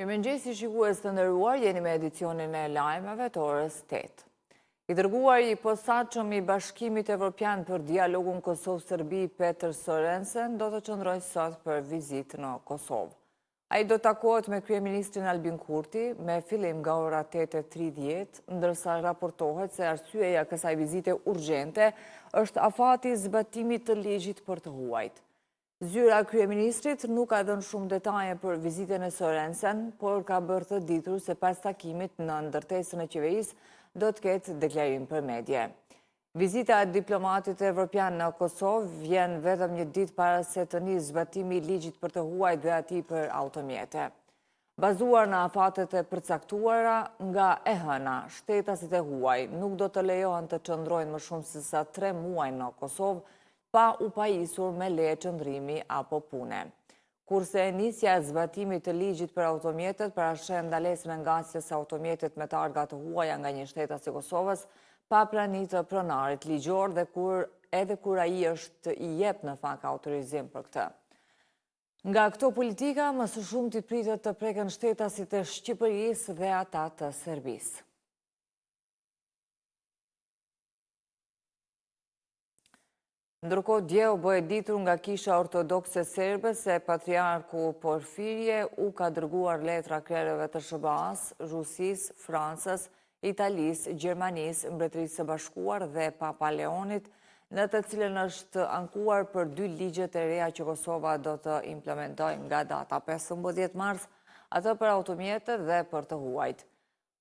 Mirëmëngjes, shikues të nderuar, jeni me edicionin e lajmeve të orës 8. I dërguar i posaçëm i Bashkimit Evropian për dialogun Kosovë-Serbi, Peter Sorensen, do të qëndrojë sot për vizitë në Kosovë. Ai do takohet me kryeministrin Albin Kurti me fillim nga ora 8:30, ndërsa raportohet se arsyeja kësaj vizite urgjente është afati i zbatimit të ligjit për të huajt. Zyra kryeministrit nuk ka dhënë shumë detaje për vizitën e Sorensen, por ka bërë të ditur se pas takimit në ndërtesën e qeverisë do të ketë deklarim për medje. Vizita e diplomatit evropian në Kosovë vjen vetëm një ditë para se të nisë zbatimi i ligjit për të huajt dhe atij për automjete. Bazuar në afatet e përcaktuara nga EHN-a, shtetasit e huaj nuk do të lejohen të qëndrojnë më shumë se sa 3 muaj në Kosovë, pa u pajisur me leje qëndrimi apo pune. Kurse nisja e zbatimit të ligjit për automjetet parashën ndalesën e ngasjes së automjetet me targa të huaja nga një shtetas i Kosovës, pa prani të pronarit ligjor dhe edhe kur ai është i jep në fakt autorizim për këtë. Nga këto politika, më së shumti pritet të preken shtetasit e Shqipërisë dhe ata të Serbisë. Ndërkohë, dje u bë e ditur nga Kisha Ortodokse Serbe se Patriarku Porfirie u ka dërguar letra krerëve të SBA-s, Rusisë, Francës, Italisë, Gjermanisë, Mbretërisë së Bashkuar dhe Papa Leonit, në të cilën është ankuar për 2 ligjet e reja që Kosova do të implementojë nga data 15 mars, ato për automjetet dhe për të huajt.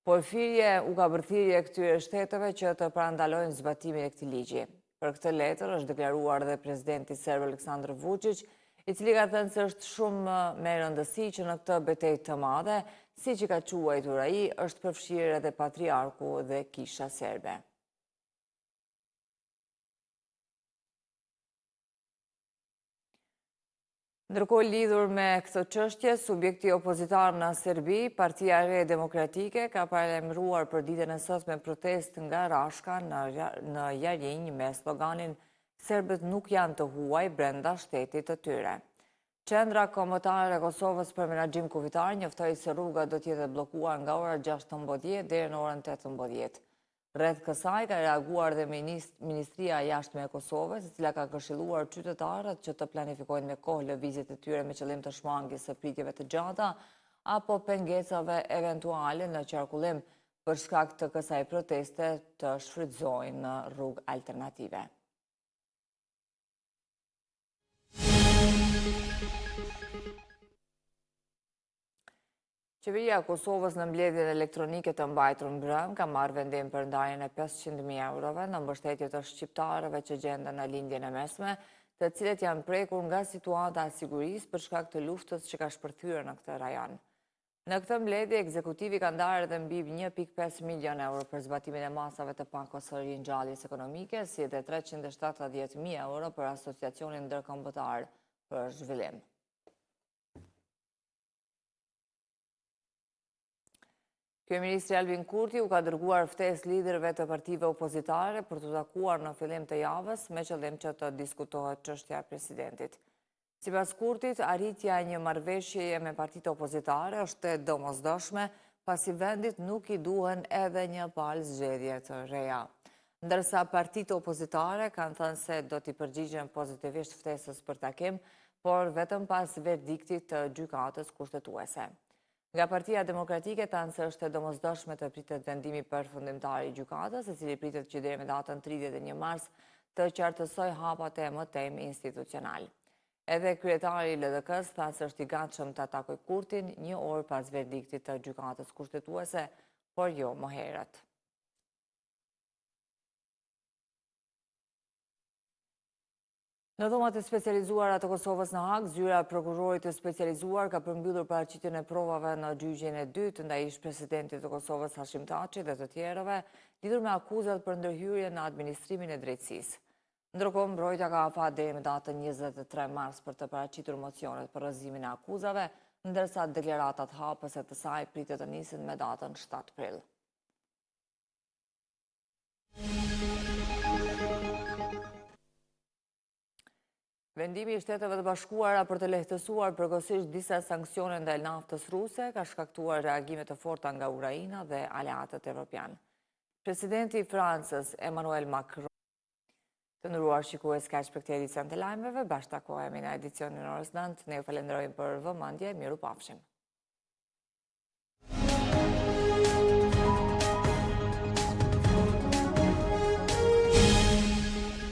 Porfirie u ka bërthirje këtyre shteteve që të parandalojnë zbatimin e këtij ligji. Për këtë letër është deklaruar dhe presidenti serb Aleksandar Vučić, i cili ka thënë se është shumë me rëndësi që në këtë betejë të madhe, siç i ka quajtur ai, është përfshirë edhe Patriarku dhe Kisha Serbe. Ndërkohë, lidhur me këtë çështje, subjekti opozitar në Serbi, Partia e Re Demokratike, ka paralajmëruar për ditën e sotme protestë nga Rashka në Jarinj me sloganin "Serbët nuk janë të huaj brenda shtetit të tyre". Qendra Kombëtare e Kosovës për Menaxhim Kufitar njoftoi se rruga do të jetë bllokuar nga ora 16 deri në orën 18. Rreth kësaj ka reaguar dhe Ministria e Jashtme e Kosovës, e cila ka këshilluar qytetarët që të planifikojnë me kohë lëvizjet e tyre me qëllim të shmangjes së pritjeve të gjata apo pengesave eventuale në qarkullim për shkak të kësaj proteste të shfrytëzojnë në rrugë alternative. Qeveria e Kosovës në mbledhjen elektronike të mbajtur mbrëm ka marrë vendim për ndarjen e 500.000 eurove në mbështetje të shqiptarëve që gjenden në lindjen e mesme, të cilët janë prekur nga situata e sigurisë për shkak të luftës që ka shpërthyer në këtë rajon. Në këtë mbledhje, ekzekutivi ka ndarë edhe mbi 1.5 milion euro për zbatimin e masave të pankosëringjalljes ekonomike, si edhe 370.000 euro për asociacionin ndërkombëtar për zhvillim. Kryeministri Albin Kurti u ka dërguar ftesë liderëve të partive opozitare për të takuar në fillim të javës me qëllim që të diskutohet çështja e presidentit. Sipas Kurtit, arritja e një marrëveshjeje me partitë opozitare është e domosdoshme, pasi vendit nuk i duhen edhe një palë zgjedhje të reja. Ndërsa partitë opozitare kanë thënë se do t'i përgjigjen pozitivisht ftesës për takim, por vetëm pas verdiktit të gjykatës kushtetuese. Nga Partia Demokratike thanë se është e domosdoshme të pritet vendimi përfundimtar i gjykatës, e cili pritet që deri me datën 31 mars të qartësojë hapat e mëtejmë institucional. Edhe kryetari i LDK-s tha se është i gatshëm ta takojë Kurtin 1 orë pas verdiktit të gjykatës kushtetuese, por jo më herët. Në dhomat e specializuara të Kosovës në Hag, zyra e prokurorit të specializuar ka përmbyllur paraqitjen e provave në gjyqjen e dytë ndaj ish-presidentit të Kosovës Hashim Thaçi dhe të tjerëve lidhur me akuzat për ndërhyrje në administrimin e drejtësisë. Ndërkohë, mbrojtja ka afat deri me datën 23 mars për të paraqitur mocionet për rrëzimin e akuzave, ndërsa deklaratat hapëse të saj pritet të nisin me datën 7 prill. Vendimi i Shteteve të Bashkuara për të lehtësuar përkohësisht disa sanksione ndaj naftës ruse ka shkaktuar reagime të forta nga Ukraina dhe aleatët evropianë. Presidenti i Francës, Emmanuel Macron, të nderuar shikues, kaq për këtë edicion të lajmeve, bashkë takohemi në edicionin e orës 9. Ne ju falenderojmë për vëmendje, mirupafshim.